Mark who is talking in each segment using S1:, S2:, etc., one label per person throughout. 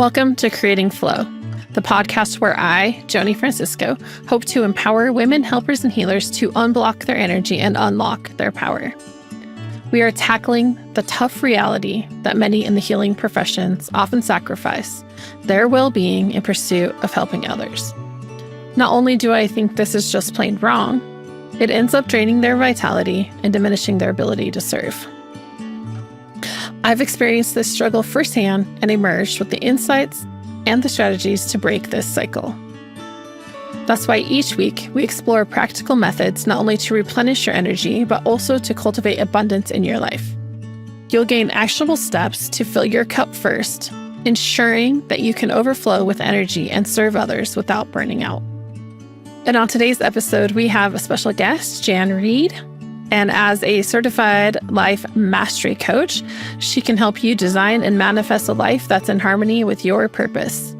S1: Welcome to Creating Flow, the podcast where I, Joni Francisco, hope to empower women helpers and healers to unblock their energy and unlock their power. We are tackling the tough reality that many in the healing professions often sacrifice their well-being in pursuit of helping others. Not only do I think this is just plain wrong, it ends up draining their vitality and diminishing their ability to serve. I've experienced this struggle firsthand and emerged with the insights and the strategies to break this cycle. That's why each week we explore practical methods not only to replenish your energy, but also to cultivate abundance in your life. You'll gain actionable steps to fill your cup first, ensuring that you can overflow with energy and serve others without burning out. And on today's episode, we have a special guest, Jan Reed. And as a certified life mastery coach, she can help you design and manifest a life that's in harmony with your purpose.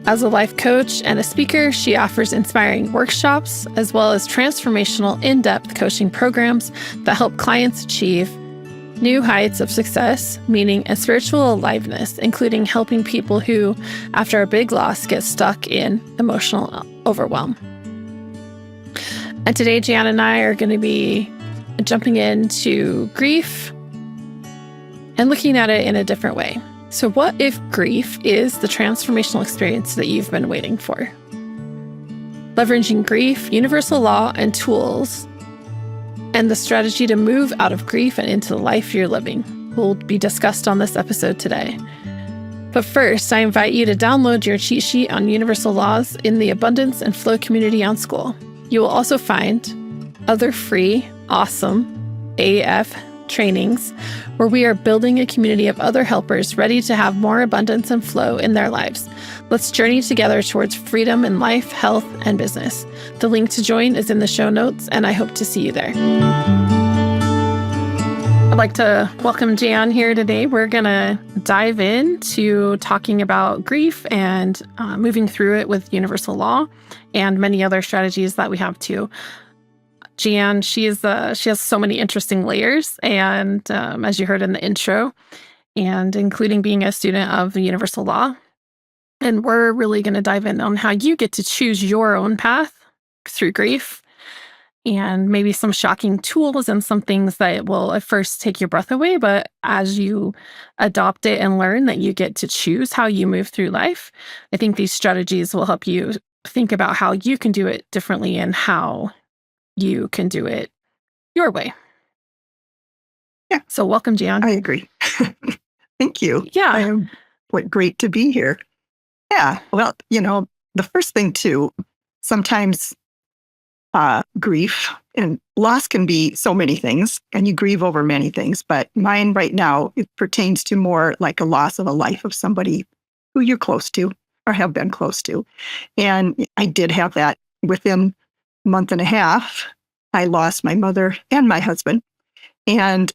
S1: As a life coach and a speaker, she offers inspiring workshops as well as transformational, in-depth coaching programs that help clients achieve new heights of success, meaning, and spiritual aliveness, including helping people who, after a big loss, get stuck in emotional overwhelm. And today, Jan and I are going to be jumping into grief and looking at it in a different way. So what if grief is the transformational experience that you've been waiting for? Leveraging grief, universal law, and tools, and the strategy to move out of grief and into the life you're living will be discussed on this episode today. But first, I invite you to download your cheat sheet on universal laws in the Abundance and Flow community on School. You will also find other free, awesome AF trainings where we are building a community of other helpers ready to have more abundance and flow in their lives. Let's journey together towards freedom in life, health, and business. The link to join is in the show notes, and I hope to see you there. I'd like to welcome Jan here today. We're going to dive into talking about grief and moving through it with universal law and many other strategies that we have too. Jan, she has so many interesting layers, and as you heard in the intro, and including being a student of the universal law. And we're really going to dive in on how you get to choose your own path through grief, and maybe some shocking tools and some things that will at first take your breath away, but as you adopt it and learn that you get to choose how you move through life, I think these strategies will help you think about how you can do it differently and how you can do it your way.
S2: Yeah.
S1: So welcome, Jan.
S2: I agree. Thank you.
S1: Yeah.
S2: Great to be here. Yeah. Well, the first thing too, sometimes grief and loss can be so many things, and you grieve over many things. But mine right now, it pertains to more like a loss of a life of somebody who you're close to or have been close to. And I did have that within month and a half. I lost my mother and my husband, and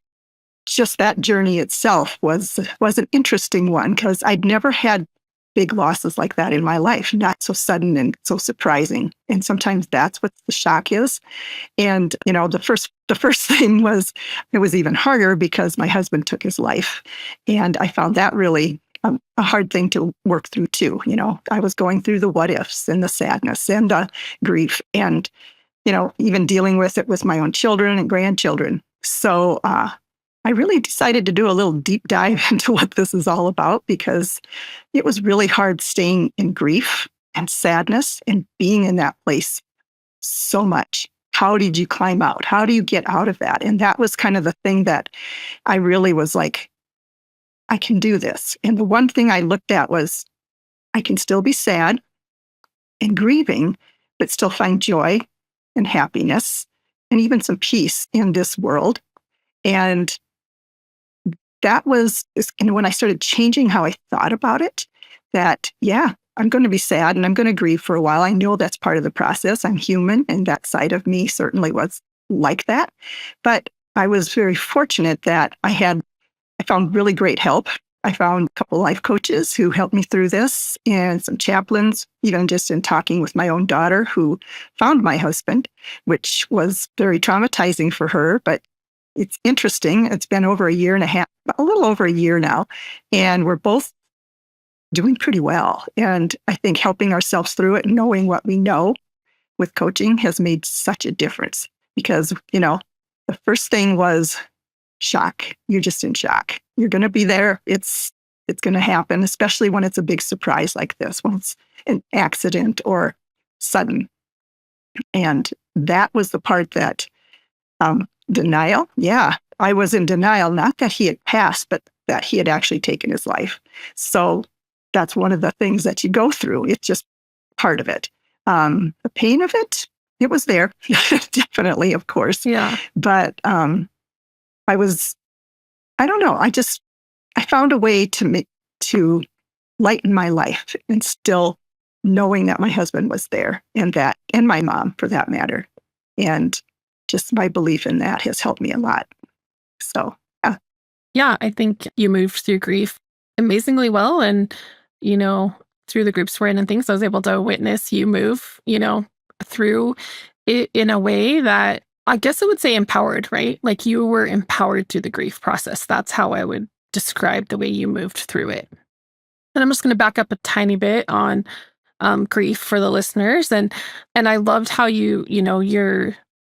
S2: just that journey itself was an interesting one because I'd never had big losses like that in my life, not so sudden and so surprising. And sometimes that's what the shock is. And the first thing was, it was even harder because my husband took his life, and I found that really a hard thing to work through too. I was going through the what ifs and the sadness and the grief, and even dealing with it with my own children and grandchildren. So I really decided to do a little deep dive into what this is all about, because it was really hard staying in grief and sadness and being in that place so much. How did you climb out? How do you get out of that? And that was kind of the thing that I really was like, I can do this. And the one thing I looked at was, I can still be sad and grieving, but still find joy and happiness and even some peace in this world. And that was, and when I started changing how I thought about it, that, yeah, I'm going to be sad and I'm going to grieve for a while. I know that's part of the process. I'm human, and that side of me certainly was like that. But I was very fortunate that I found really great help. I found a couple life coaches who helped me through this, and some chaplains, even just in talking with my own daughter who found my husband, which was very traumatizing for her. But it's interesting. It's been over a year and a half, a little over a year now, and we're both doing pretty well. And I think helping ourselves through it, knowing what we know with coaching has made such a difference because, the first thing was shock. You're just in shock. You're going to be there. It's going to happen, especially when it's a big surprise like this, when it's an accident or sudden. And that was the part that denial. Yeah, I was in denial, not that he had passed, but that he had actually taken his life. So that's one of the things that you go through. It's just part of it. The pain of it, it was there, definitely, of course.
S1: Yeah.
S2: But I don't know. I found a way to lighten my life and still knowing that my husband was there and my mom for that matter. And just my belief in that has helped me a lot. So, yeah.
S1: Yeah, I think you moved through grief amazingly well. And, through the groups we're in and things, I was able to witness you move, through it in a way that I guess I would say empowered, right? Like you were empowered through the grief process. That's how I would describe the way you moved through it. And I'm just going to back up a tiny bit on grief for the listeners. And I loved how you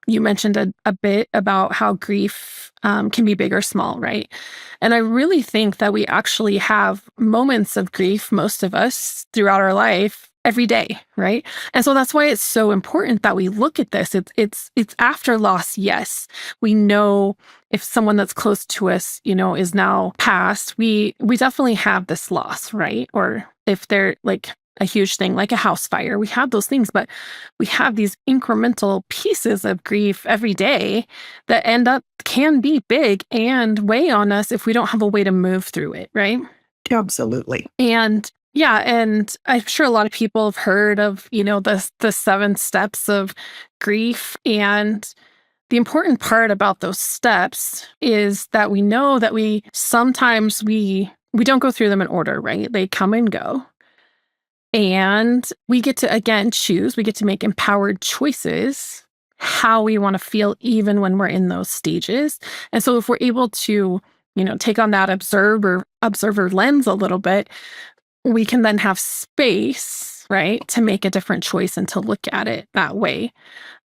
S1: mentioned a bit about how grief can be big or small, right? And I really think that we actually have moments of grief, most of us, throughout our life every day, right? And so that's why it's so important that we look at this. It's after loss, yes. We know if someone that's close to us, is now passed, we definitely have this loss, right? Or if they're like a huge thing, like a house fire, we have those things, but we have these incremental pieces of grief every day that can be big and weigh on us if we don't have a way to move through it, right?
S2: Absolutely.
S1: And yeah, and I'm sure a lot of people have heard of, the 7 steps of grief. And the important part about those steps is that we know that we don't go through them in order, right? They come and go. And we get to, again, choose. We get to make empowered choices how we want to feel even when we're in those stages. And so if we're able to, take on that observer lens a little bit, we can then have space, right, to make a different choice and to look at it that way.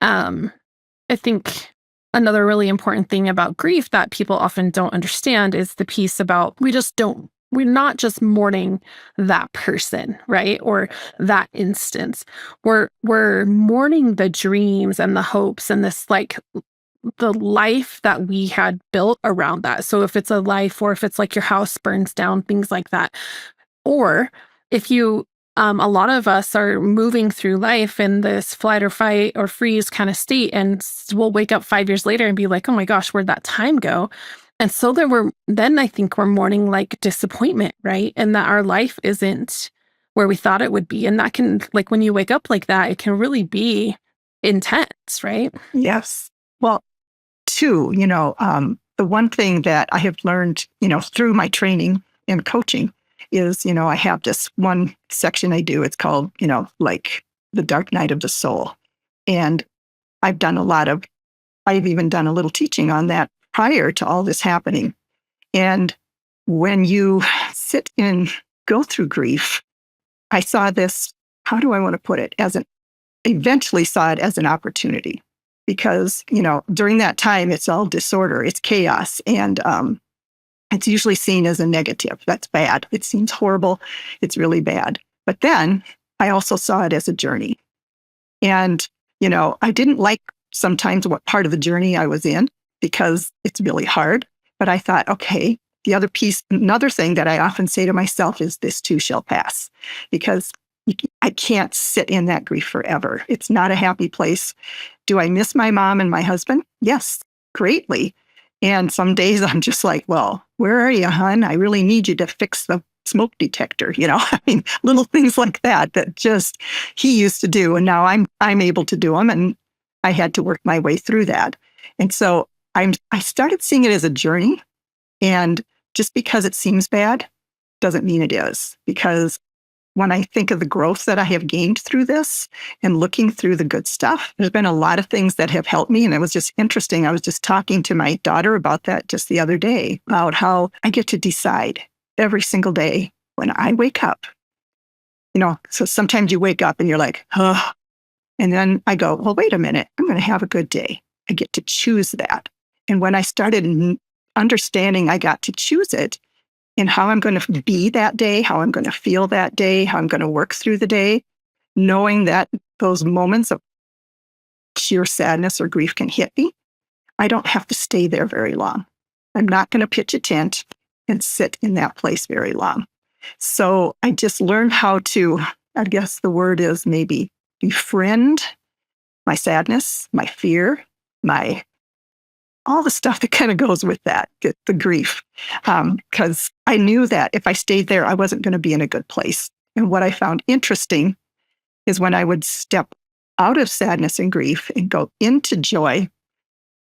S1: I think another really important thing about grief that people often don't understand is the piece about we're not just mourning that person, right? Or that instance. We're mourning the dreams and the hopes and this like the life that we had built around that. So if it's a life or if it's like your house burns down, things like that. Or if a lot of us are moving through life in this flight or fight or freeze kind of state, and we'll wake up 5 years later and be like, oh my gosh, where'd that time go? And so then I think we're mourning like disappointment, right? And that our life isn't where we thought it would be. And that can, like when you wake up like that, it can really be intense, right?
S2: Yes. Well, too, the one thing that I have learned, through my training and coaching is, I have this one section I do. It's called, like the dark night of the soul. And I've even done a little teaching on that prior to all this happening. And when you go through grief, I saw this, how do I want to put it? Eventually saw it as an opportunity because, during that time, it's all disorder, it's chaos. And it's usually seen as a negative. That's bad. It seems horrible. It's really bad. But then I also saw it as a journey. And, I didn't like sometimes what part of the journey I was in because it's really hard. But I thought, okay, another thing that I often say to myself is this too shall pass because I can't sit in that grief forever. It's not a happy place. Do I miss my mom and my husband? Yes, greatly. And some days I'm just like, well, where are you, hon? I really need you to fix the smoke detector. Little things like that just he used to do. And now I'm able to do them. And I had to work my way through that. And so I started seeing it as a journey. And just because it seems bad doesn't mean it is. Because when I think of the growth that I have gained through this and looking through the good stuff, there's been a lot of things that have helped me. And it was just interesting. I was just talking to my daughter about that just the other day, about how I get to decide every single day when I wake up, So sometimes you wake up and you're like, oh, and then I go, well, wait a minute, I'm going to have a good day. I get to choose that. And when I started understanding I got to choose it and how I'm going to be that day, how I'm going to feel that day, how I'm going to work through the day, knowing that those moments of sheer sadness or grief can hit me, I don't have to stay there very long. I'm not going to pitch a tent and sit in that place very long. So I just learned how to, I guess the word is maybe befriend my sadness, my fear, all the stuff that kind of goes with that, the grief. Because I knew that if I stayed there, I wasn't going to be in a good place. And what I found interesting is when I would step out of sadness and grief and go into joy,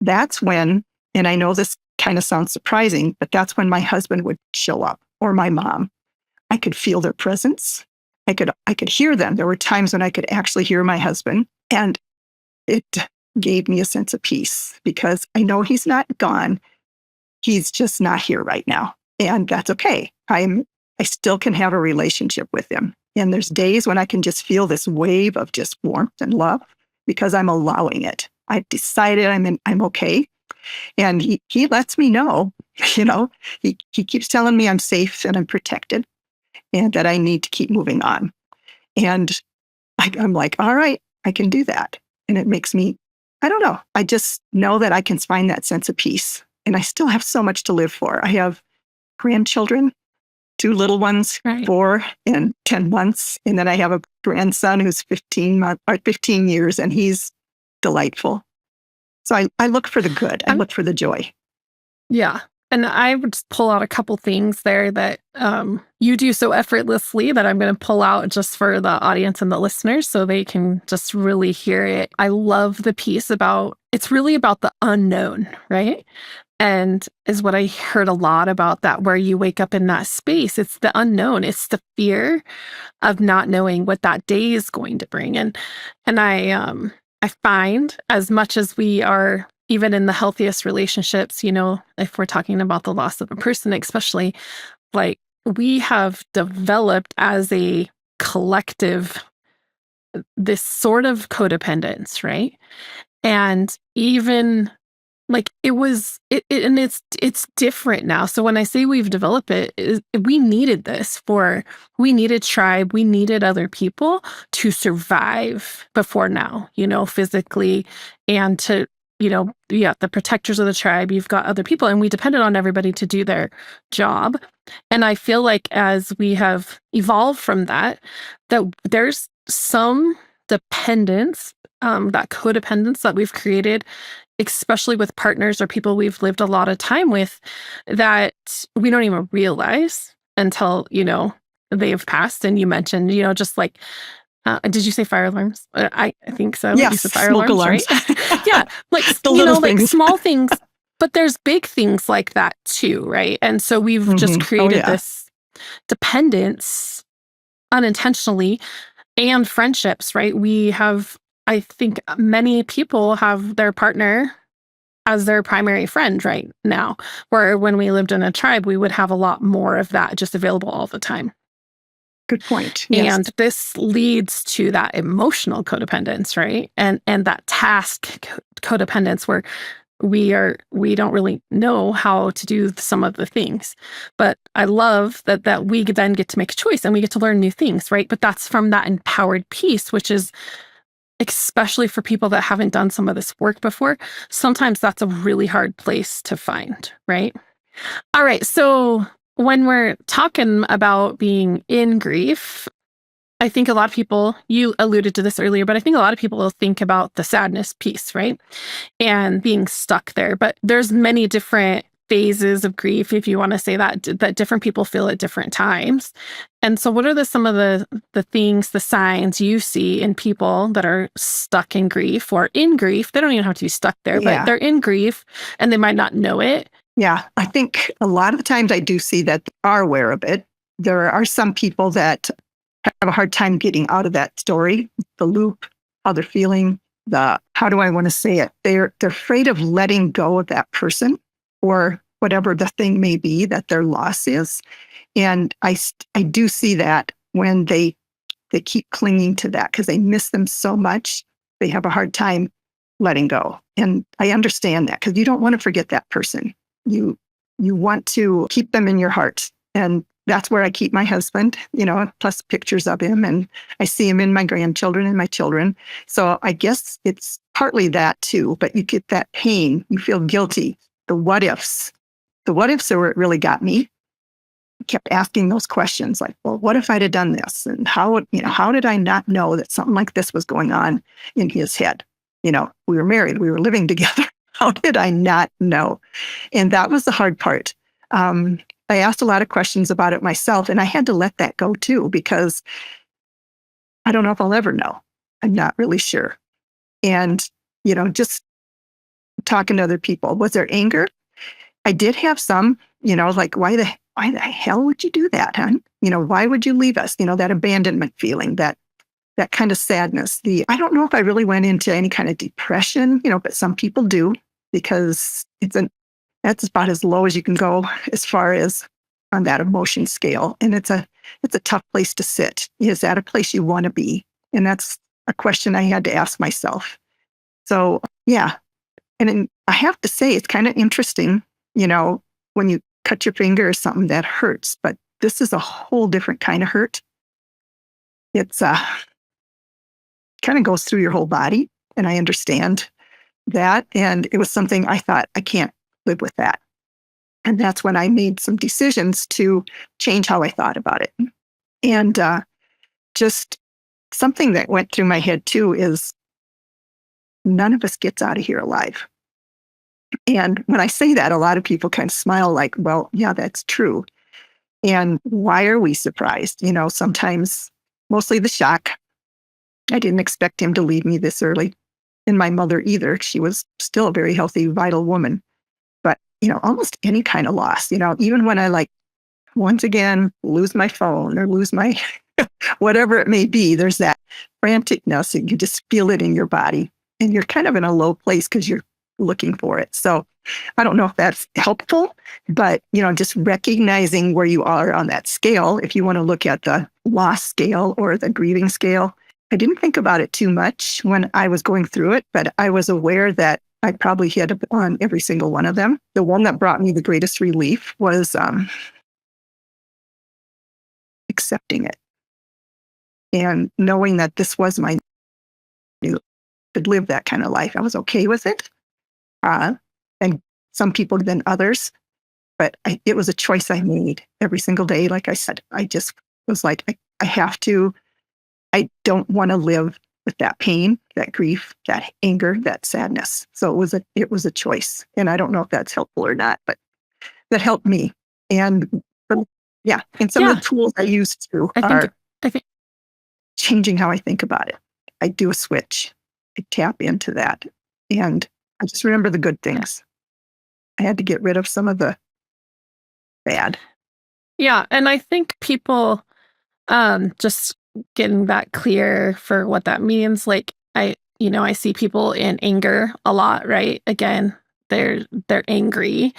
S2: that's when, and I know this kind of sounds surprising, but that's when my husband would show up or my mom. I could feel their presence. I could hear them. There were times when I could actually hear my husband, and it gave me a sense of peace because I know he's not gone. He's just not here right now. And that's okay. I still can have a relationship with him. And there's days when I can just feel this wave of just warmth and love because I'm allowing it. I've decided I'm okay. And he lets me know, he keeps telling me I'm safe and I'm protected and that I need to keep moving on. And I'm like, all right, I can do that. And it makes me, I don't know, I just know that I can find that sense of peace. And I still have so much to live for. I have grandchildren, 2 little ones,
S1: Right.
S2: 4 and 10 months. And then I have a grandson who's 15 years, and he's delightful. So I look for the good. I look for the joy.
S1: Yeah. And I would just pull out a couple things there that you do so effortlessly that I'm going to pull out just for the audience and the listeners so they can just really hear it. I love the piece about, it's really about the unknown, right? And is what I heard a lot about that, where you wake up in that space. It's the unknown. It's the fear of not knowing what that day is going to bring. And I find as much as we are, even in the healthiest relationships, if we're talking about the loss of a person, especially, like we have developed as a collective this sort of codependence, right? And even like and it's different now. So when I say we've developed we needed we needed tribe, we needed other people to survive before now, physically, and to, the protectors of the tribe, you've got other people, and we depended on everybody to do their job. And I feel like as we have evolved from that there's some dependence, that codependence that we've created, especially with partners or people we've lived a lot of time with, that we don't even realize until, they've passed. And you mentioned, just like, did you say fire alarms? I think so.
S2: Yes,
S1: you said fire
S2: smoke
S1: alarms,
S2: alarms.
S1: right? Yeah, like,
S2: The little
S1: like
S2: things.
S1: small things, but there's big things like that too, right? And so we've just created this dependence unintentionally, and friendships, right? We have, I think many people have their partner as their primary friend right now, where when we lived in a tribe, we would have a lot more of that just available all the time.
S2: Good point. Yes.
S1: And this leads to that emotional codependence, right? And that task codependence, where we don't really know how to do some of the things. But I love that we then get to make a choice and we get to learn new things, right? But that's from that empowered piece, which is, especially for people that haven't done some of this work before, sometimes that's a really hard place to find, right? All right. So when we're talking about being in grief, I think a lot of people, you alluded to this earlier, but I think a lot of people will think about the sadness piece, right? And being stuck there. But there's many different phases of grief, if you want to say that different people feel at different times. And so what are some of the things, the signs you see in people that are stuck in grief or in grief? They don't even have to be stuck there, but they're in grief and they might not know it.
S2: Yeah, I think a lot of the times I do see that they are aware of it. There are some people that have a hard time getting out of that story, the loop, how they're feeling, how do I want to say it? They're afraid of letting go of that person or whatever the thing may be that their loss is. And I do see that when they they keep clinging to that because they miss them so much. They have a hard time letting go. And I understand that because you don't want to forget that person. You want to keep them in your heart. And that's where I keep my husband, plus pictures of him. And I see him in my grandchildren and my children. So I guess it's partly that too, but you get that pain. You feel guilty. The what ifs are where it really got me. I kept asking those questions like, well, what if I'd have done this? And how did I not know that something like this was going on in his head? We were married, we were living together. How did I not know? And that was the hard part. I asked a lot of questions about it myself, and I had to let that go too, because I don't know if I'll ever know. I'm not really sure. And, just talking to other people, was there anger? I did have some, like, why the hell would you do that, huh? Why would you leave us? That abandonment feeling, that kind of sadness. I don't know if I really went into any kind of depression, but some people do, because that's about as low as you can go as far as on that emotion scale. And it's a tough place to sit. Is that a place you want to be? And that's a question I had to ask myself. So, yeah. And then I have to say, it's kind of interesting, when you cut your finger or something that hurts, but this is a whole different kind of hurt. It's kind of goes through your whole body. And I understand that. And it was something I thought, I can't live with that. And that's when I made some decisions to change how I thought about it. And just something that went through my head too is none of us gets out of here alive. And when I say that, a lot of people kind of smile like, well, yeah, that's true. And why are we surprised? Sometimes, mostly the shock. I didn't expect him to leave me this early. And my mother either. She was still a very healthy, vital woman. But, almost any kind of loss, even when I once again, lose my phone or lose my, whatever it may be, there's that franticness and you just feel it in your body and you're kind of in a low place because you're looking for it. So I don't know if that's helpful, but, just recognizing where you are on that scale, if you want to look at the loss scale or the grieving scale. I didn't think about it too much when I was going through it, but I was aware that I probably hit on every single one of them. The one that brought me the greatest relief was accepting it and knowing that this was my new, could live that kind of life. I was okay with it. And some people than others, but it was a choice I made every single day. Like I said, I just was like, I have to, I don't want to live with that pain, that grief, that anger, that sadness. So it was a choice. And I don't know if that's helpful or not, but that helped me. And and some of the tools I use too I think changing how I think about it. I do a switch. I tap into that. And I just remember the good things. I had to get rid of some of the bad.
S1: Yeah. And I think people just getting that clear for what that means. Like I see people in anger a lot, right? Again, they're angry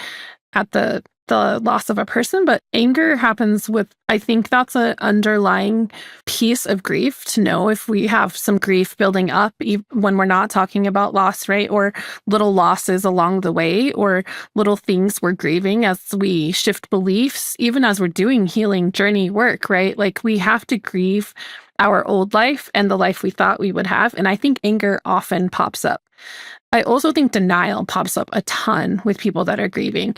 S1: at the loss of a person, but anger happens with, I think that's an underlying piece of grief to know if we have some grief building up when we're not talking about loss, right? Or little losses along the way, or little things we're grieving as we shift beliefs, even as we're doing healing journey work, right? Like we have to grieve our old life and the life we thought we would have. And I think anger often pops up. I also think denial pops up a ton with people that are grieving.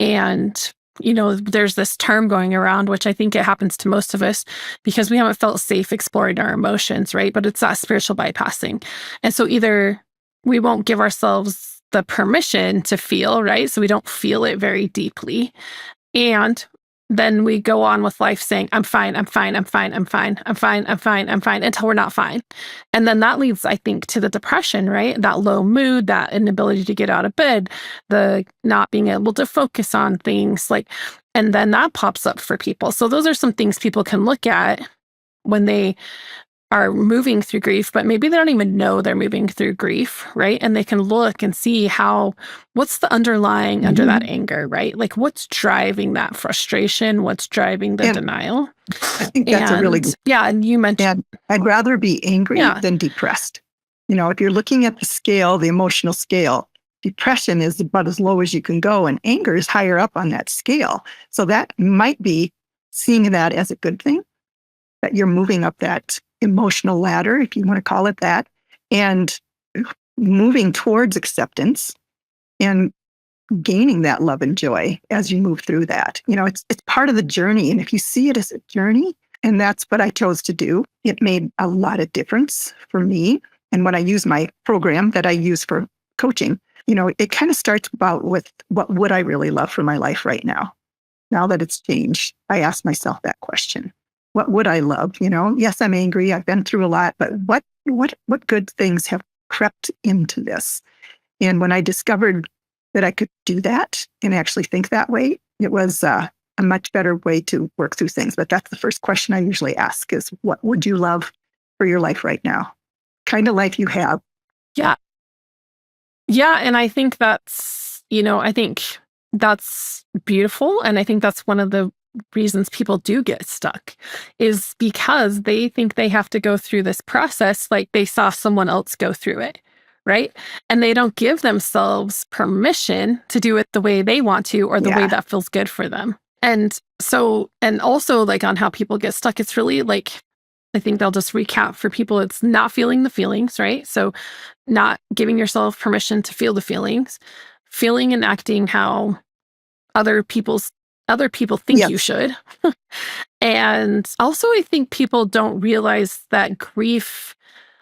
S1: And, there's this term going around, which I think it happens to most of us because we haven't felt safe exploring our emotions, right? But it's that spiritual bypassing. And so either we won't give ourselves the permission to feel, right? So we don't feel it very deeply. And then we go on with life saying, I'm fine, I'm fine, I'm fine, I'm fine, I'm fine, I'm fine, I'm fine, until we're not fine. And then that leads, I think, to the depression, right? That low mood, that inability to get out of bed, the not being able to focus on things, and then that pops up for people. So those are some things people can look at when they are moving through grief, but maybe they don't even know they're moving through grief, right? And they can look and see what's the underlying under that anger, right? Like what's driving that frustration? What's driving the denial?
S2: I think that's a really good.
S1: Yeah, and you mentioned.
S2: And I'd rather be angry than depressed. If you're looking at the scale, the emotional scale, depression is about as low as you can go, and anger is higher up on that scale. So that might be seeing that as a good thing, that you're moving up that emotional ladder, if you want to call it that, and moving towards acceptance and gaining that love and joy as you move through that. It's part of the journey. And if you see it as a journey, and that's what I chose to do, it made a lot of difference for me. And when I use my program that I use for coaching, it kind of starts about with what would I really love for my life right now? Now that it's changed, I ask myself that question. What would I love? Yes, I'm angry. I've been through a lot, but what good things have crept into this? And when I discovered that I could do that and actually think that way, it was a much better way to work through things. But that's the first question I usually ask is, what would you love for your life right now? Kind of life you have.
S1: Yeah. Yeah. And I think that's beautiful. And I think that's one of the reasons people do get stuck is because they think they have to go through this process like they saw someone else go through it, right? And they don't give themselves permission to do it the way they want to or the way that feels good for them. And also like on how people get stuck, it's really like, I think they'll just recap for people, it's not feeling the feelings, right? So not giving yourself permission to feel the feelings, feeling and acting how other people think you should. And also, I think people don't realize that grief,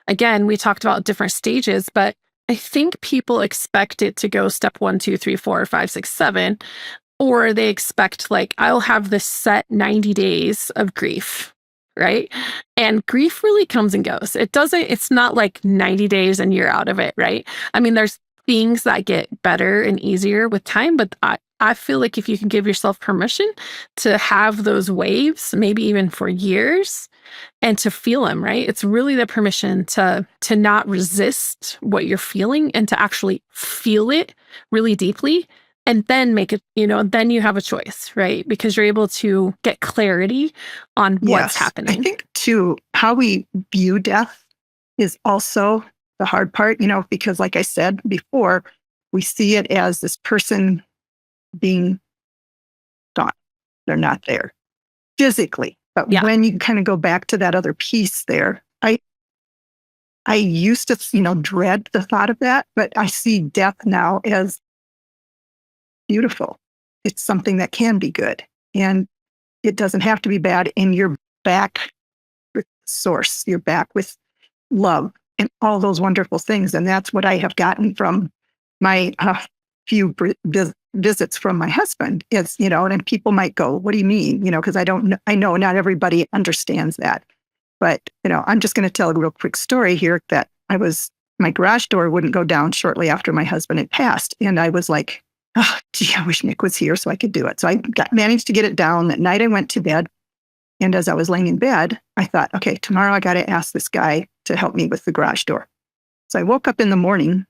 S1: again, we talked about different stages, but I think people expect it to go step 1, 2, 3, 4, 5, 6, 7, or they expect like, I'll have this set 90 days of grief, right? And grief really comes and goes. It's not like 90 days and you're out of it, right? I mean, there's things that get better and easier with time, but I feel like if you can give yourself permission to have those waves, maybe even for years, and to feel them, right? It's really the permission to not resist what you're feeling and to actually feel it really deeply and then make it, then you have a choice, right? Because you're able to get clarity on what's happening.
S2: I think too, how we view death is also the hard part, because like I said before, we see it as this person being gone. They're not there physically. But when you kind of go back to that other piece there, I used to, dread the thought of that, but I see death now as beautiful. It's something that can be good. And it doesn't have to be bad. And you're back with source. You're back with love and all those wonderful things. And that's what I have gotten from my few visits from my husband is, and people might go, what do you mean? Because I know not everybody understands that. But, I'm just going to tell a real quick story here that my garage door wouldn't go down shortly after my husband had passed. And I was like, oh, gee, I wish Nick was here so I could do it. So I managed to get it down. That night I went to bed. And as I was laying in bed, I thought, okay, tomorrow I got to ask this guy to help me with the garage door. So I woke up in the morning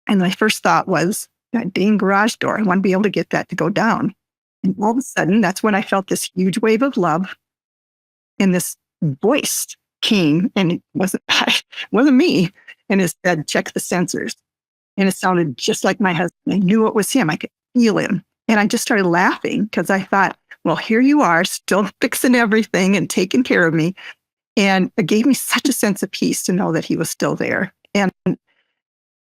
S2: and my first thought was, that dang garage door, I want to be able to get that to go down. And all of a sudden, that's when I felt this huge wave of love. And this voice came, and it wasn't me. And it said, check the sensors. And it sounded just like my husband. I knew it was him. I could feel him. And I just started laughing because I thought, well, here you are, still fixing everything and taking care of me. And it gave me such a sense of peace to know that he was still there. And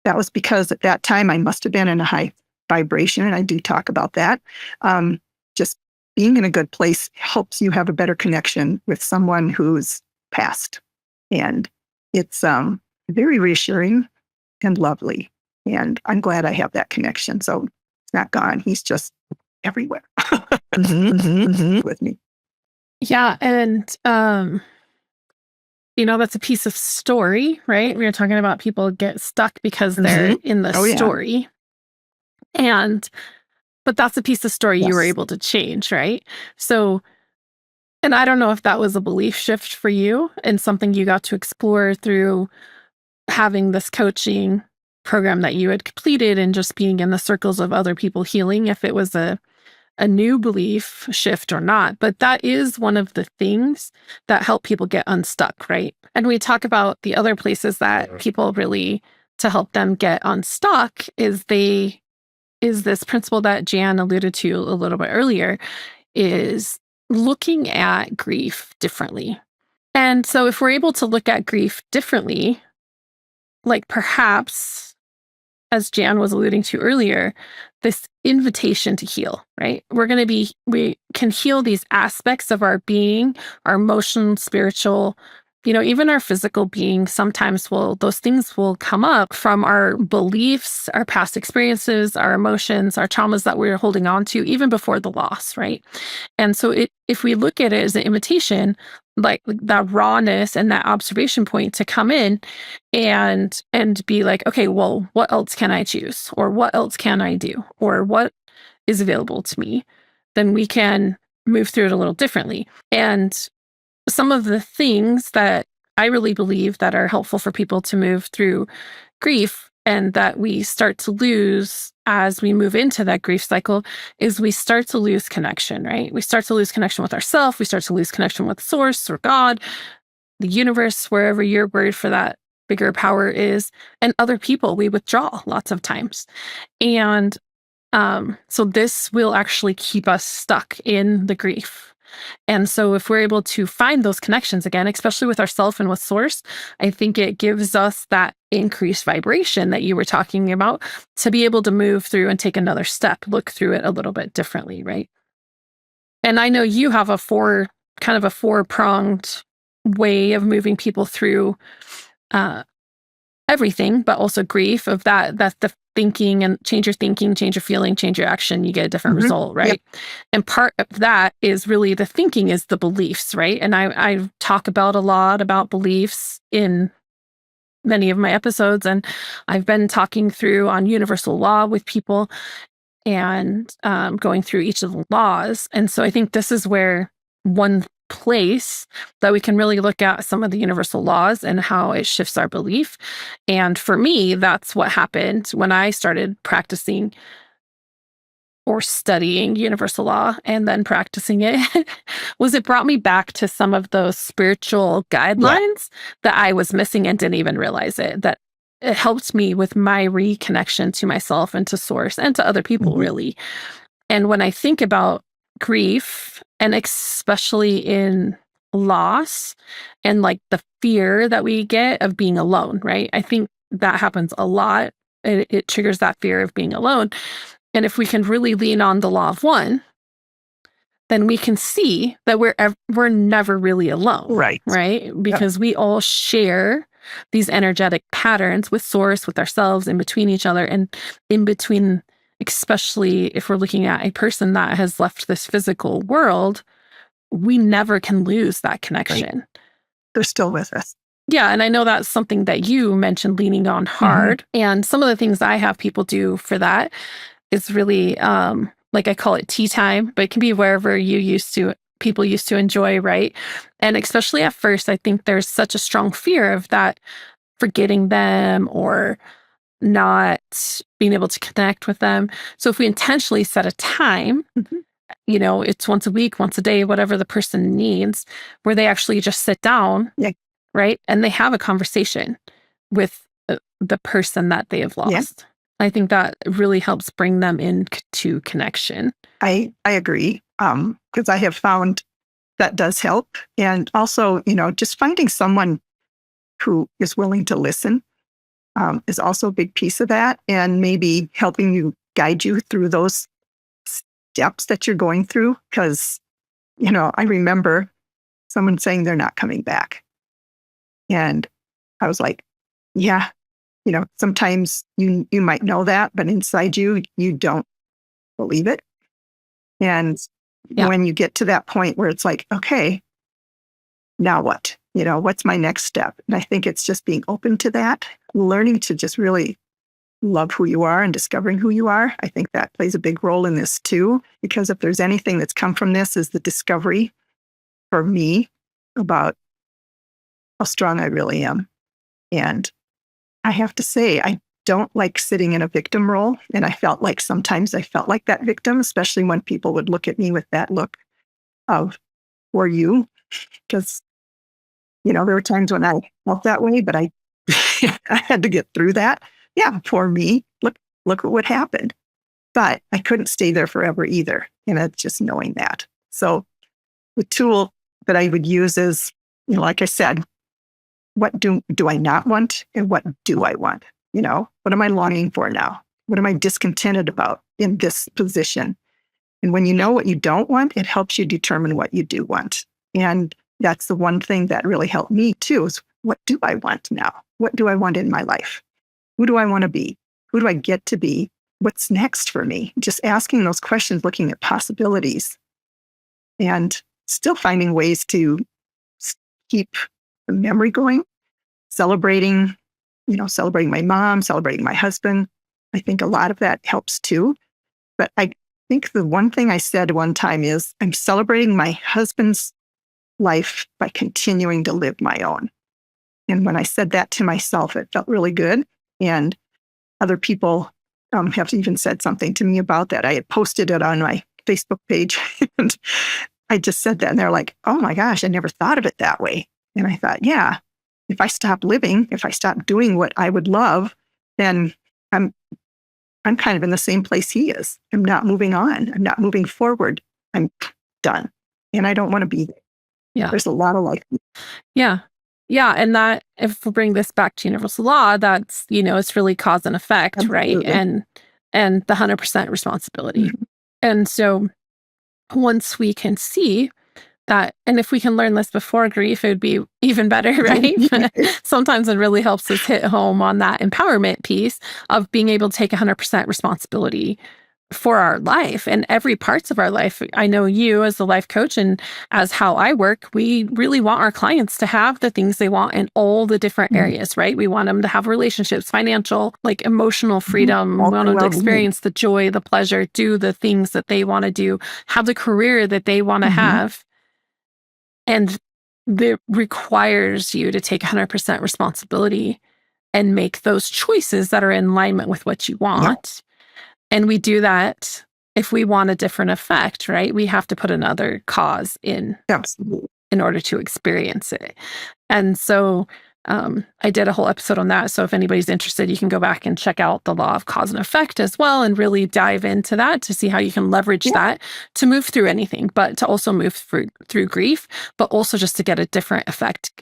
S2: that was because at that time I must have been in a high vibration, and I do talk about that. Just being in a good place helps you have a better connection with someone who's passed. And it's very reassuring and lovely. And I'm glad I have that connection. So it's not gone. He's just everywhere with me.
S1: Yeah. And, that's a piece of story, right? We were talking about people get stuck because they're in the story. But that's a piece of story you were able to change, right? So And I don't know if that was a belief shift for you and something you got to explore through having this coaching program that you had completed and just being in the circles of other people healing, if it was a new belief shift or not. But that is one of the things that help people get unstuck, right? And we talk about the other places that people really, to help them get unstuck, is this principle that Jan alluded to a little bit earlier, is looking at grief differently. And so if we're able to look at grief differently, like perhaps, as Jan was alluding to earlier, this invitation to heal, right? We can heal these aspects of our being, our emotional, spiritual, even our physical being. Sometimes those things will come up from our beliefs, our past experiences, our emotions, our traumas that we're holding on to even before the loss, right? And so if we look at it as an invitation, like that rawness and that observation point to come in and be like, okay, well, what else can I choose? Or what else can I do? Or what is available to me? Then we can move through it a little differently. And some of the things that I really believe that are helpful for people to move through grief and that we start to lose as we move into that grief cycle is we start to lose connection, right? We start to lose connection with ourselves. We start to lose connection with source or God, the universe, wherever your word for that bigger power is, and other people. We withdraw lots of times. And so this will actually keep us stuck in the grief. And so if we're able to find those connections again, especially with ourself and with source, I think it gives us that increased vibration that you were talking about to be able to move through and take another step, look through it a little bit differently, right? And I know you have a four-pronged way of moving people through everything, but also grief of that's the thinking, and change your thinking, change your feeling, change your action, you get a different result, right? Yep. And part of that is really the thinking is the beliefs, right? And I talk about a lot about beliefs in many of my episodes, and I've been talking through on universal law with people and going through each of the laws. And so I think this is where one place that we can really look at some of the universal laws and how it shifts our belief. And for me, that's what happened when I started practicing or studying universal law and then practicing it, was it brought me back to some of those spiritual guidelines that I was missing and didn't even realize it, that it helped me with my reconnection to myself and to source and to other people, really. And when I think about grief, and especially in loss and like the fear that we get of being alone, right? I think that happens a lot. It triggers that fear of being alone. And if we can really lean on the law of one, then we can see that we're never really alone. Right? Because we all share these energetic patterns with source, with ourselves, in between each other, and in between, especially if we're looking at a person that has left this physical world, we never can lose that connection.
S2: Right. They're still with us.
S1: Yeah. And I know that's something that you mentioned, leaning on hard. And some of the things I have people do for that is really, like I call it tea time, but it can be wherever people used to enjoy, right? And especially at first, I think there's such a strong fear of that forgetting them or not being able to connect with them. So if we intentionally set a time, it's once a week, once a day, whatever the person needs, where they actually just sit down, right? And they have a conversation with the person that they have lost. Yeah. I think that really helps bring them into connection.
S2: I agree, because I have found that does help. And also, just finding someone who is willing to listen is also a big piece of that, and maybe helping you guide you through those steps that you're going through. Because, I remember someone saying they're not coming back. And I was like, yeah, sometimes you might know that, but inside you don't believe it. And when you get to that point where it's like, okay, now what? What's my next step? And I think it's just being open to that, learning to just really love who you are and discovering who you are. I think that plays a big role in this too, because if there's anything that's come from this is the discovery for me about how strong I really am. And I have to say, I don't like sitting in a victim role. And sometimes I felt like that victim, especially when people would look at me with that look of, "For you?" Because, there were times when I felt that way, but I I had to get through that. Yeah, for me. Look at what happened. But I couldn't stay there forever either. And it's just knowing that. So the tool that I would use is, like I said, what do I not want and what do I want? What am I longing for now? What am I discontented about in this position? And when you know what you don't want, it helps you determine what you do want. And that's the one thing that really helped me too, is what do I want now? What do I want in my life? Who do I want to be? Who do I get to be? What's next for me? Just asking those questions, looking at possibilities, and still finding ways to keep the memory going, celebrating my mom, celebrating my husband. I think a lot of that helps too. But I think the one thing I said one time is, I'm celebrating my husband's life by continuing to live my own. And when I said that to myself, it felt really good. And other people have even said something to me about that. I had posted it on my Facebook page and I just said that and they're like, "Oh my gosh, I never thought of it that way." And I thought, yeah, if I stop living, if I stop doing what I would love, then I'm kind of in the same place he is. I'm not moving on. I'm not moving forward. I'm done. And I don't want to be there.
S1: Yeah.
S2: There's a lot of
S1: Yeah. Yeah. And that, if we bring this back to universal law, that's, it's really cause and effect,
S2: Absolutely.
S1: right? And the 100% responsibility.
S2: Mhm.
S1: And so once we can see that, and if we can learn this before grief, it would be even better, right? Sometimes it really helps us hit home on that empowerment piece of being able to take 100% responsibility for our life and every parts of our life. I know you as a life coach and as how I work, we really want our clients to have the things they want in all the different areas, right? We want them to have relationships, financial, like emotional freedom. We want them to experience the joy, the pleasure, do the things that they want to do, have the career that they want to have. And that requires you to take 100% responsibility and make those choices that are in alignment with what you want. And we do that if we want a different effect, right? We have to put another cause in.
S2: Absolutely.
S1: In order to experience it. And so I did a whole episode on that. So if anybody's interested, you can go back and check out the law of cause and effect as well and really dive into that to see how you can leverage that to move through anything, but to also move through grief, but also just to get a different effect,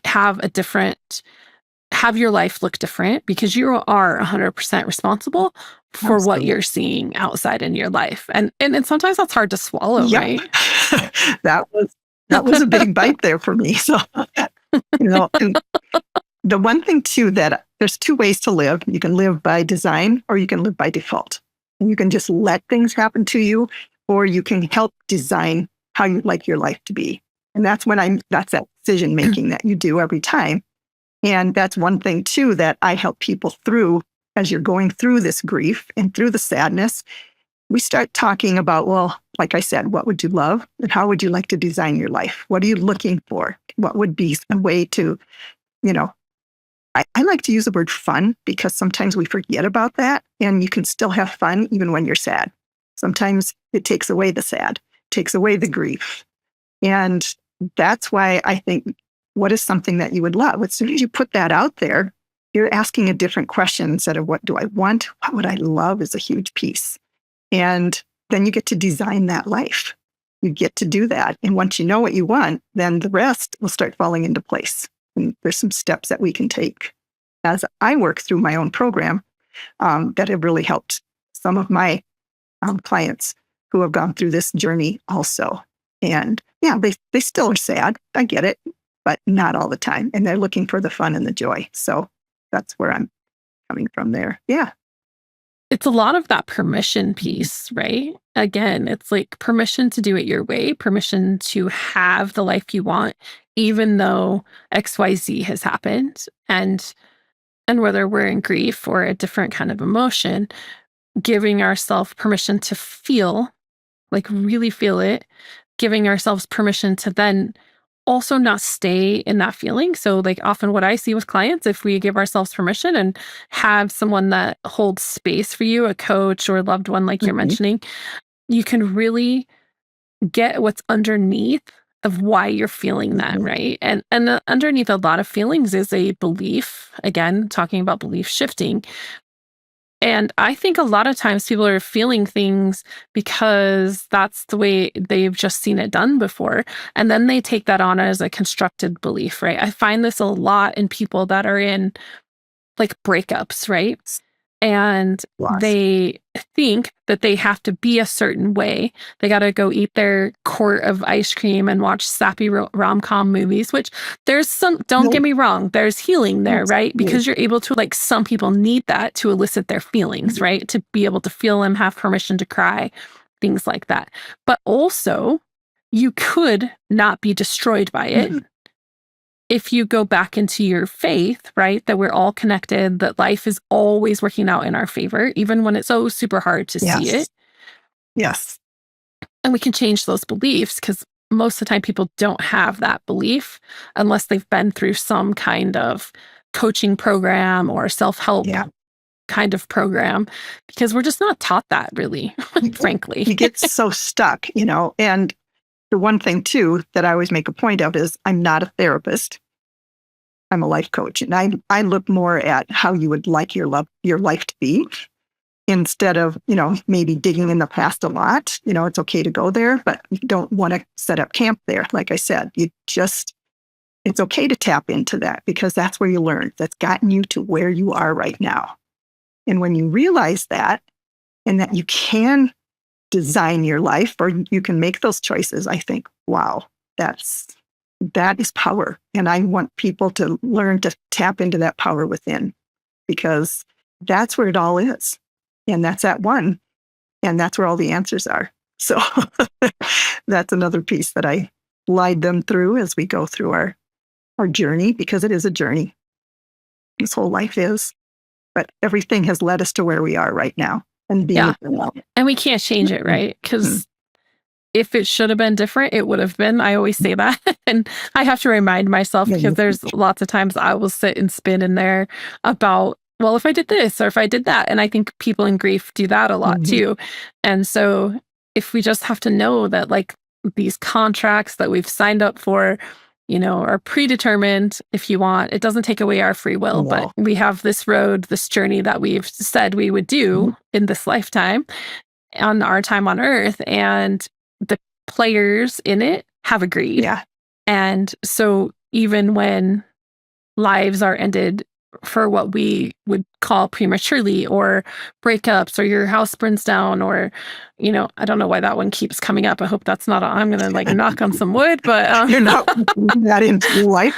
S1: have your life look different, because you are 100% responsible for what you're seeing outside in your life. And sometimes that's hard to swallow, right?
S2: That was a big bite there for me. So, and the one thing too, that there's two ways to live. You can live by design or you can live by default. And you can just let things happen to you, or you can help design how you'd like your life to be. And that's that decision making that you do every time. And that's one thing too that I help people through as you're going through this grief and through the sadness. We start talking about, well, like I said, what would you love and how would you like to design your life? What are you looking for? What would be a way to, I like to use the word fun, because sometimes we forget about that, and you can still have fun even when you're sad. Sometimes it takes away the sad, takes away the grief. And that's why I think, what is something that you would love? As soon as you put that out there, you're asking a different question instead of what do I want? What would I love is a huge piece. And then you get to design that life. You get to do that. And once you know what you want, then the rest will start falling into place. And there's some steps that we can take as I work through my own program that have really helped some of my clients who have gone through this journey also. And yeah, they still are sad. I get it, but not all the time. And they're looking for the fun and the joy. So that's where I'm coming from there. Yeah.
S1: It's a lot of that permission piece, right? Again, it's like permission to do it your way, permission to have the life you want, even though XYZ has happened. And whether we're in grief or a different kind of emotion, giving ourselves permission to feel, like really feel it, giving ourselves permission to then also not stay in that feeling. So, like, often what I see with clients, if we give ourselves permission and have someone that holds space for you, a coach or a loved one, like you're
S2: Mhm.
S1: mentioning, you can really get what's underneath of why you're feeling that,
S2: Mhm.
S1: right? And underneath a lot of feelings is a belief. Again, talking about belief shifting. And I think a lot of times people are feeling things because that's the way they've just seen it done before. And then they take that on as a constructed belief, right? I find this a lot in people that are in like breakups, right? And
S2: Loss.
S1: they think that they have to be a certain way. They got to go eat their quart of ice cream and watch sappy rom-com movies, which there's some, don't
S2: No,
S1: get me wrong, there's healing there, right?
S2: absolutely.
S1: Because you're able to, like, some people need that to elicit their feelings,
S2: Mhm.
S1: right? To be able to feel them, have permission to cry, things like that. But also, you could not be destroyed by it
S2: Mhm.
S1: if you go back into your faith, right, that we're all connected, that life is always working out in our favor, even when it's so super hard to see it.
S2: Yes. Yes.
S1: And we can change those beliefs because most of the time people don't have that belief unless they've been through some kind of coaching program or self help
S2: Yeah.
S1: kind of program because we're just not taught that really,
S2: You
S1: frankly.
S2: you get so stuck, and the one thing too that I always make a point of is I'm not a therapist. I'm a life coach, and I look more at how you would like your life to be instead of, maybe digging in the past a lot. It's okay to go there, but you don't want to set up camp there. Like I said, it's okay to tap into that because that's where you learn. That's gotten you to where you are right now. And when you realize that and that you can design your life or you can make those choices, I think, wow, that is power. And I want people to learn to tap into that power within because that's where it all is. And that's at one. And that's where all the answers are. So that's another piece that I guide them through as we go through our journey, because it is a journey. This whole life is. But everything has led us to where we are right now and being
S1: Yeah.
S2: a burnout.
S1: And we can't change it, right? Because if it should have been different, it would have been. I always say that. And I have to remind myself because there's lots of times I will sit and spin in there about, well, if I did this or if I did that. And I think people in grief do that a lot
S2: Mhm.
S1: too. And so if we just have to know that, like, these contracts that we've signed up for, are predetermined, if you want, it doesn't take away our free will, but
S2: No.
S1: we have this road, this journey that we've said we would
S2: Mhm.
S1: do in this lifetime on our time on earth, and the players in it have agreed.
S2: Yeah.
S1: And so even when lives are ended for what we would call prematurely or breakups or your house burns down or I don't know why that one keeps coming up. I hope that's not I'm going to like knock on some wood, but
S2: You're not that into your life.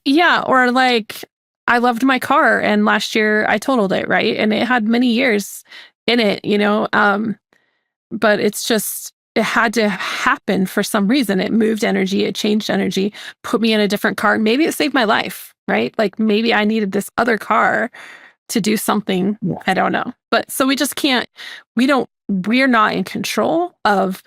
S1: yeah, or like I loved my car and last year I totaled it, right? And it had many years in it, but it's just, it had to happen for some reason. It moved energy, it changed energy, put me in a different car. Maybe it saved my life, right? Like maybe I needed this other car to do something.
S2: Yes.
S1: I don't know. But so we just can't, we're not in control of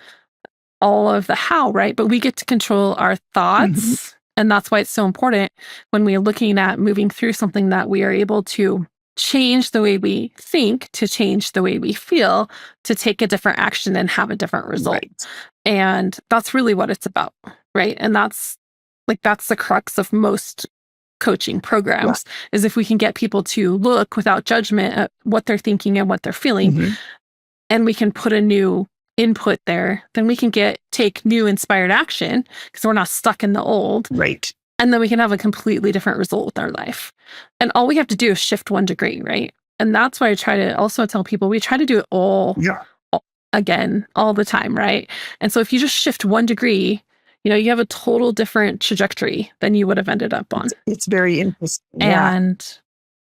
S1: all of the how, right? But we get to control our
S2: Mhm.
S1: thoughts. And that's why it's so important when we're looking at moving through something that we are able to change the way we think, to change the way we feel, to take a different action and have a different result.
S2: Right.
S1: And that's really what it's about, right? And that's the crux of most coaching
S2: Yeah.
S1: programs is if we can get people to look without judgment at what they're thinking and what they're feeling,
S2: Mhm.
S1: and we can put a new input there, then we can take new inspired action because we're not stuck in the old.
S2: Right.
S1: And then we can have a completely different result with our life. And all we have to do is shift 1 degree, right? And that's why I try to also tell people we try to do it
S2: Yeah.
S1: again all the time, right? And so if you just shift 1 degree, you have a total different trajectory than you would have ended up on.
S2: It's very interesting. Yeah.
S1: And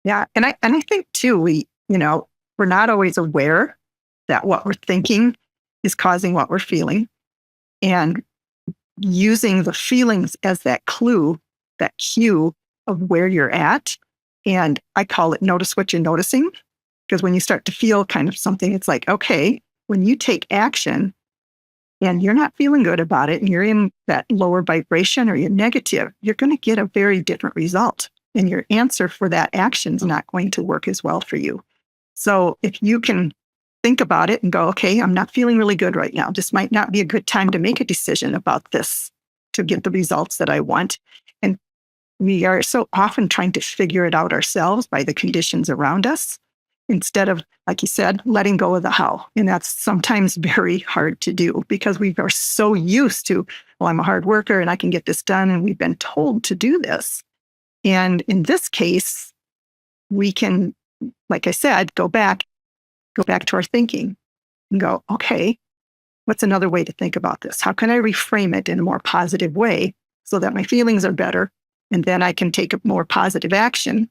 S2: Yeah. And I think too, we're not always aware that what we're thinking is causing what we're feeling. And using the feelings as that clue, that cue of where you're at. And I call it notice what you're noticing. Because when you start to feel kind of something, it's like, okay, when you take action, and you're not feeling good about it, and you're in that lower vibration or you're negative, you're going to get a very different result. And your answer for that action is not going to work as well for you. So if you can think about it and go, okay, I'm not feeling really good right now. This might not be a good time to make a decision about this to get the results that I want. And we are so often trying to figure it out ourselves by the conditions around us instead of, like you said, letting go of the how. And that's sometimes very hard to do because we are so used to, well, I'm a hard worker and I can get this done. And we've been told to do this. And in this case, we can, like I said, go back to our thinking and go, okay, what's another way to think about this? How can I reframe it in a more positive way so that my feelings are better? And then I can take a more positive action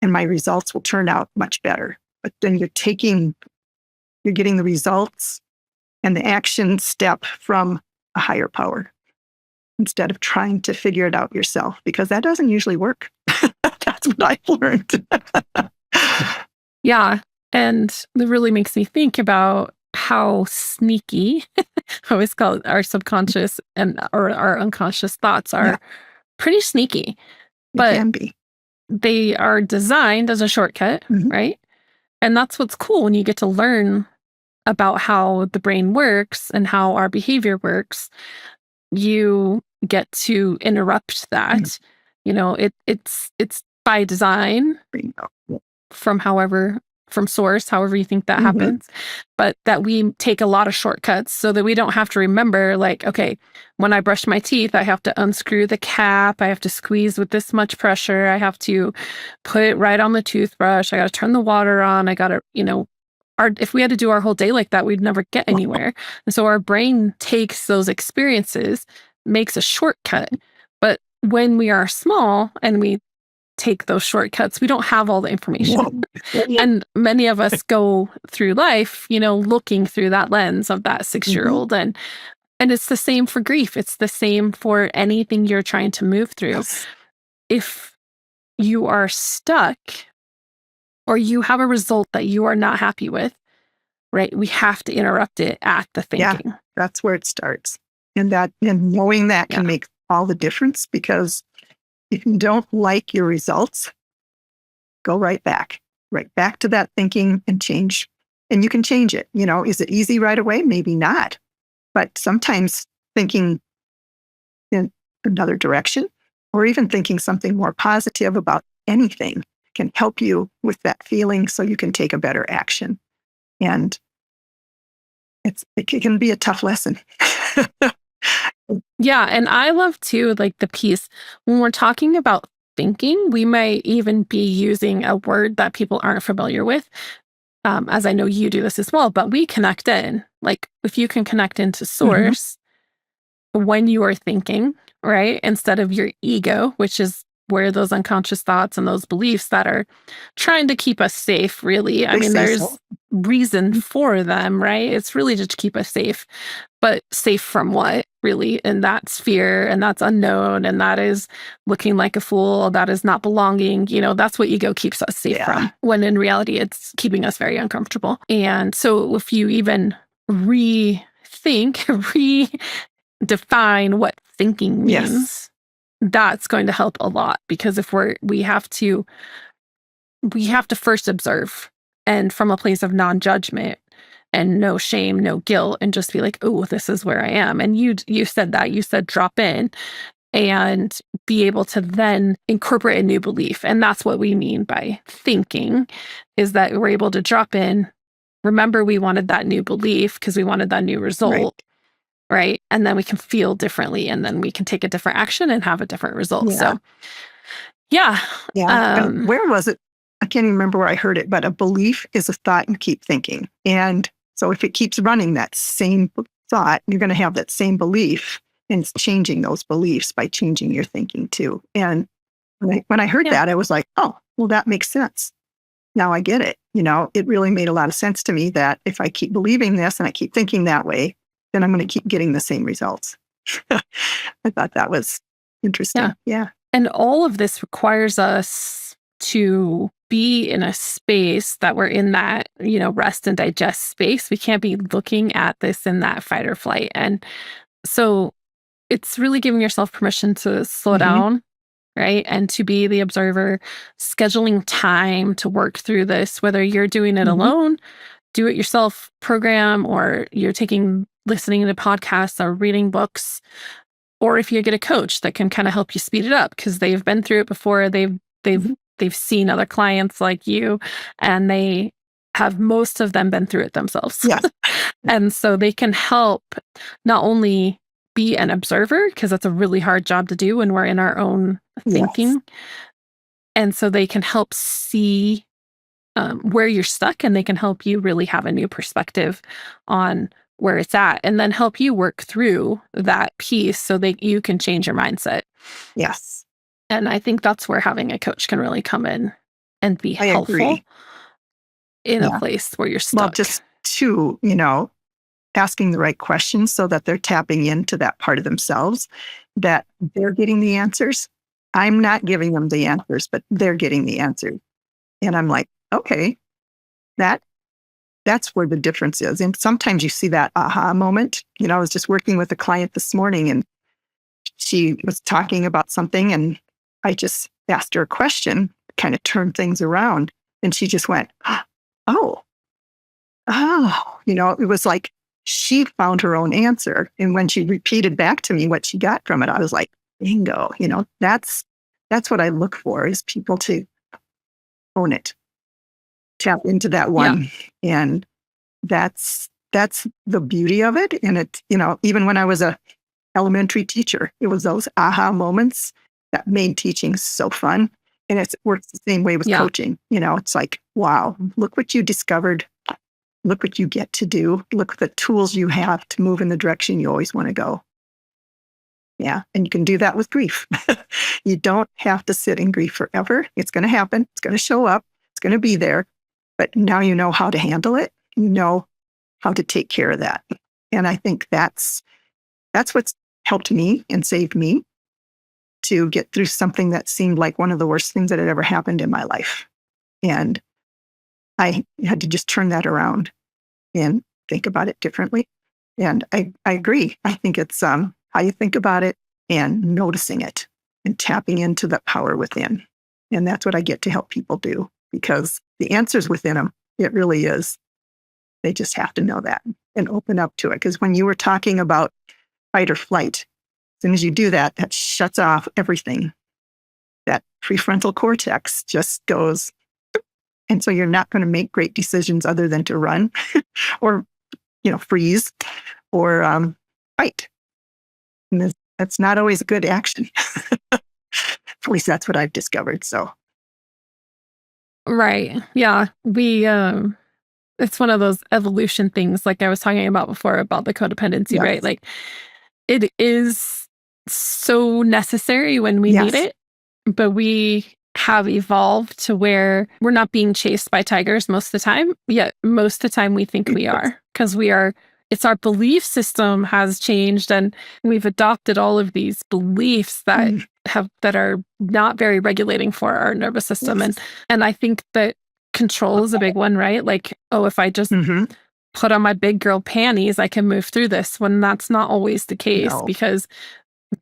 S2: and my results will turn out much better. But then you're getting the results and the action step from a higher power instead of trying to figure it out yourself, because that doesn't usually work. That's what I've learned.
S1: Yeah. And it really makes me think about how sneaky, I always call it our subconscious or our unconscious thoughts are pretty sneaky. But
S2: it can be.
S1: They are designed as a shortcut, right? And that's what's cool when you get to learn about how the brain works and how our behavior works. You get to interrupt that. It's by design from source, however you think that happens, but that we take a lot of shortcuts so that we don't have to remember, like, okay, when I brush my teeth, I have to unscrew the cap. I have to squeeze with this much pressure. I have to put it right on the toothbrush. I got to turn the water on. I got to, if we had to do our whole day like that, we'd never get anywhere. And so our brain takes those experiences, makes a shortcut. But when we are small and we take those shortcuts, we don't have all the information. And many of us go through life, looking through that lens of that 6-year-old. And it's the same for grief. It's the same for anything you're trying to move through.
S2: Yes.
S1: If you are stuck or you have a result that you are not happy with, right? We have to interrupt it at the thinking.
S2: Yeah, that's where it starts. And knowing that can make all the difference, because if you don't like your results, go right back to that thinking and change. And you can change it. Is it easy right away? Maybe not. But sometimes thinking in another direction or even thinking something more positive about anything can help you with that feeling so you can take a better action. And it can be a tough lesson.
S1: Yeah. And I love too, like the piece when we're talking about thinking, we might even be using a word that people aren't familiar with. As I know you do this as well, but we connect in. Like if you can connect into source when you are thinking, right? Instead of your ego, which is where those unconscious thoughts and those beliefs that are trying to keep us safe, really. I mean, there's reason for them, right? It's really just to keep us safe. But safe from what, really? And that's fear, and that's unknown, and that is looking like a fool, that is not belonging. That's what ego keeps us safe from, when in reality, it's keeping us very uncomfortable. And so if you even redefine what thinking means, that's going to help a lot, because if we have to first observe, and from a place of non-judgment and no shame, no guilt, and just be like, oh, this is where I am. And you said that. You said drop in and be able to then incorporate a new belief. And that's what we mean by thinking, is that we're able to drop in, remember we wanted that new belief because we wanted that new result. Right. And then we can feel differently, and then we can take a different action and have a different result. So, yeah.
S2: Where was it? I can't even remember where I heard it, but a belief is a thought you keep thinking. And so if it keeps running that same thought, you're going to have that same belief, and it's changing those beliefs by changing your thinking too. And when I heard that, I was like, oh, well, that makes sense. Now I get it. It really made a lot of sense to me that if I keep believing this and I keep thinking that way, then I'm going to keep getting the same results. I thought that was interesting. Yeah.
S1: And all of this requires us to be in a space that we're in that, rest and digest space. We can't be looking at this in that fight or flight. And so it's really giving yourself permission to slow
S2: Mm-hmm.
S1: down, right? And to be the observer, scheduling time to work through this, whether you're doing it
S2: Mm-hmm.
S1: alone, do it yourself program, or you're listening to podcasts or reading books, or if you get a coach that can kind of help you speed it up because they've been through it before.
S2: Mm-hmm.
S1: They've seen other clients like you, and they have, most of them, been through it themselves.
S2: Yes.
S1: And so they can help not only be an observer, because that's a really hard job to do when we're in our own thinking.
S2: Yes.
S1: And so they can help see where you're stuck, and they can help you really have a new perspective on where it's at, and then help you work through that piece so that you can change your mindset.
S2: Yes.
S1: And I think that's where having a coach can really come in and be
S2: I
S1: helpful
S2: agree.
S1: in a
S2: Yeah.
S1: place where you're
S2: Well,
S1: stuck.
S2: just to, asking the right questions so that they're tapping into that part of themselves, that they're getting the answers. I'm not giving them the answers, but they're getting the answers. And I'm like, okay, that's where the difference is. And sometimes you see that aha moment. I was just working with a client this morning, and she was talking about something, and I just asked her a question, kind of turned things around. And she just went, oh, it was like she found her own answer. And when she repeated back to me what she got from it, I was like, bingo, that's what I look for, is people to own it, tap into that one. Yeah. And that's the beauty of it. And it, even when I was a elementary teacher, it was those aha moments that made teaching so fun. And it works the same way with coaching. It's like, wow, look what you discovered. Look what you get to do. Look at the tools you have to move in the direction you always want to go. Yeah. And you can do that with grief. You don't have to sit in grief forever. It's going to happen. It's going to show up. It's going to be there. But now you know how to handle it. You know how to take care of that. And I think that's what's helped me and saved me to get through something that seemed like one of the worst things that had ever happened in my life. And I had to just turn that around and think about it differently. And I agree. I think it's how you think about it and noticing it and tapping into the power within. And that's what I get to help people do, because the answer's within them. It really is. They just have to know that and open up to it. Because when you were talking about fight or flight, as soon as you do that, that shuts off everything. That prefrontal cortex just goes. And so you're not going to make great decisions other than to run or, freeze or fight. And that's not always a good action. At least that's what I've discovered. So.
S1: Right. Yeah. It's one of those evolution things, like I was talking about before, about the codependency,
S2: Yes.
S1: right? Like, it is so necessary when we need it, but we have evolved to where we're not being chased by tigers most of the time. Yet most of the time we think we are, because it's our belief system has changed, and we've adopted all of these beliefs that are not very regulating for our nervous system.
S2: Yes.
S1: And I think that control is a big one, right? Like, oh, if I just put on my big girl panties, I can move through this, when that's not always the case. No. Because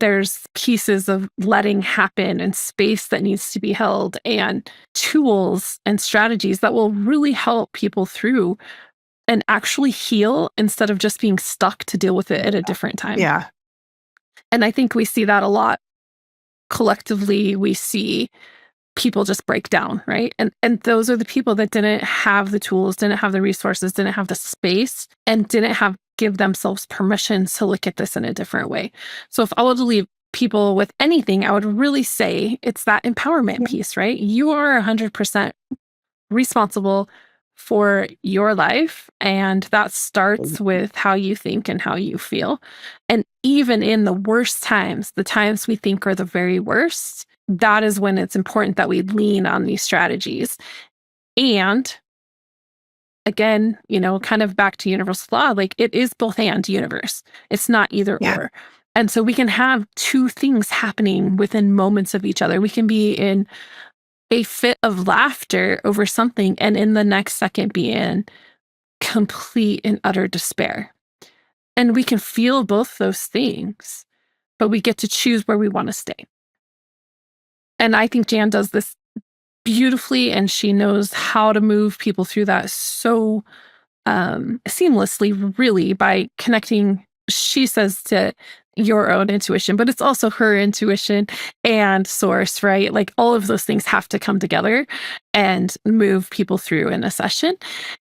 S1: there's pieces of letting happen and space that needs to be held, and tools and strategies that will really help people through and actually heal, instead of just being stuck to deal with it at a different time.
S2: Yeah.
S1: And I think we see that a lot collectively. We see people just break down, right? And those are the people that didn't have the tools, didn't have the resources, didn't have the space, and didn't give themselves permission to look at this in a different way. So if I were to leave people with anything, I would really say it's that empowerment piece, right? You are 100% responsible for your life, and that starts with how you think and how you feel. And even in the worst times, the times we think are the very worst, that is when it's important that we lean on these strategies. And again, kind of back to universal law, like, it is both and universe. It's not either or. And so we can have two things happening within moments of each other. We can be in a fit of laughter over something and in the next second be in complete and utter despair. And we can feel both those things, but we get to choose where we want to stay. And I think Jan does this beautifully, and she knows how to move people through that so seamlessly, really, by connecting, she says, to your own intuition, but it's also her intuition and source, right? Like all of those things have to come together and move people through in a session.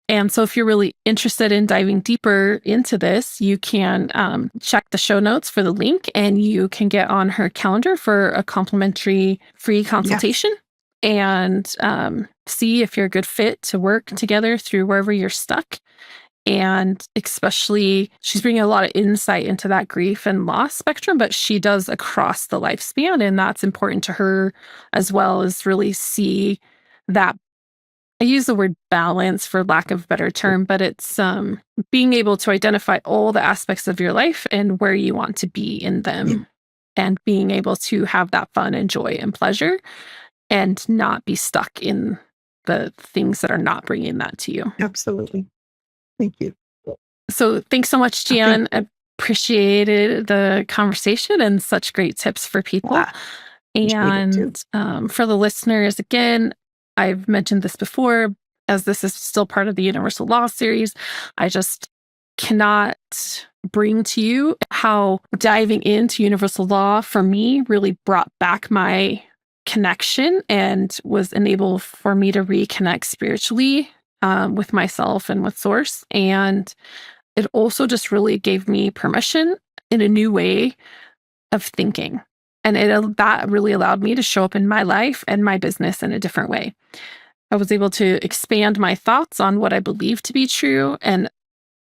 S1: And so if you're really interested in diving deeper into this, you can check the show notes for the link, and you can get on her calendar for a complimentary free consultation. And see if you're a good fit to work together through wherever you're stuck. And especially, she's bringing a lot of insight into that grief and loss spectrum, but she does across the lifespan. And that's important to her as well, as really see that. I use the word balance for lack of a better term, but it's being able to identify all the aspects of your life and where you want to be in them, and being able to have that fun and joy and pleasure, and not be stuck in the things that are not bringing that to you.
S2: Absolutely. Thank you.
S1: So thanks so much, Jan. I appreciated the conversation and such great tips for people. And for the listeners, again, I've mentioned this before, as this is still part of the Universal Law series. I just cannot bring to you how diving into Universal Law for me really brought back my connection and was enabled for me to reconnect spiritually with myself and with Source. And it also just really gave me permission in a new way of thinking. And that really allowed me to show up in my life and my business in a different way. I was able to expand my thoughts on what I believe to be true and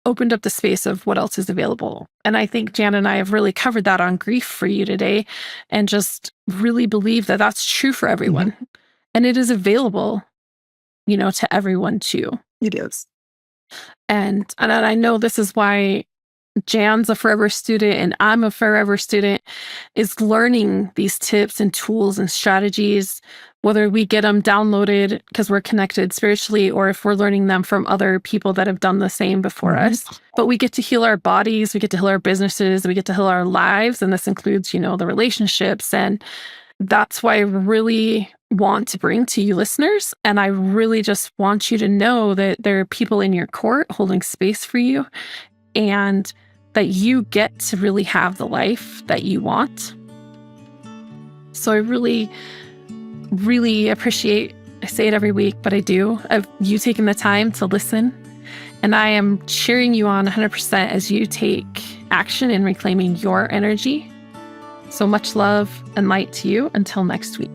S1: opened up the space of what else is available. And I think Jan and I have really covered that on grief for you today, and just really believe that that's true for everyone. And it is available, to everyone too.
S2: It is.
S1: And I know this is why Jan's a forever student and I'm a forever student, is learning these tips and tools and strategies, whether we get them downloaded because we're connected spiritually, or if we're learning them from other people that have done the same before us. But we get to heal our bodies, we get to heal our businesses, we get to heal our lives. And this includes, the relationships. And that's why I really want to bring to you listeners. And I really just want you to know that there are people in your court holding space for you, and that you get to really have the life that you want. So I really, really appreciate, I say it every week, but I do, of you taking the time to listen. And I am cheering you on 100% as you take action in reclaiming your energy. So much love and light to you until next week.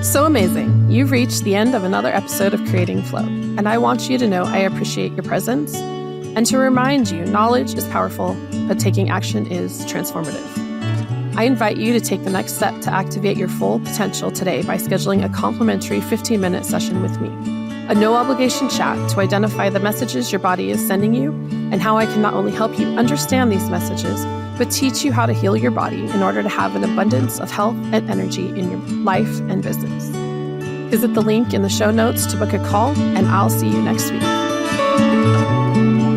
S1: So amazing. You've reached the end of another episode of Creating Flow, and I want you to know I appreciate your presence, and to remind you, knowledge is powerful, but taking action is transformative. I invite you to take the next step to activate your full potential today by scheduling a complimentary 15-minute session with me. A no-obligation chat to identify the messages your body is sending you, and how I can not only help you understand these messages, but teach you how to heal your body in order to have an abundance of health and energy in your life and business. Visit the link in the show notes to book a call, and I'll see you next week.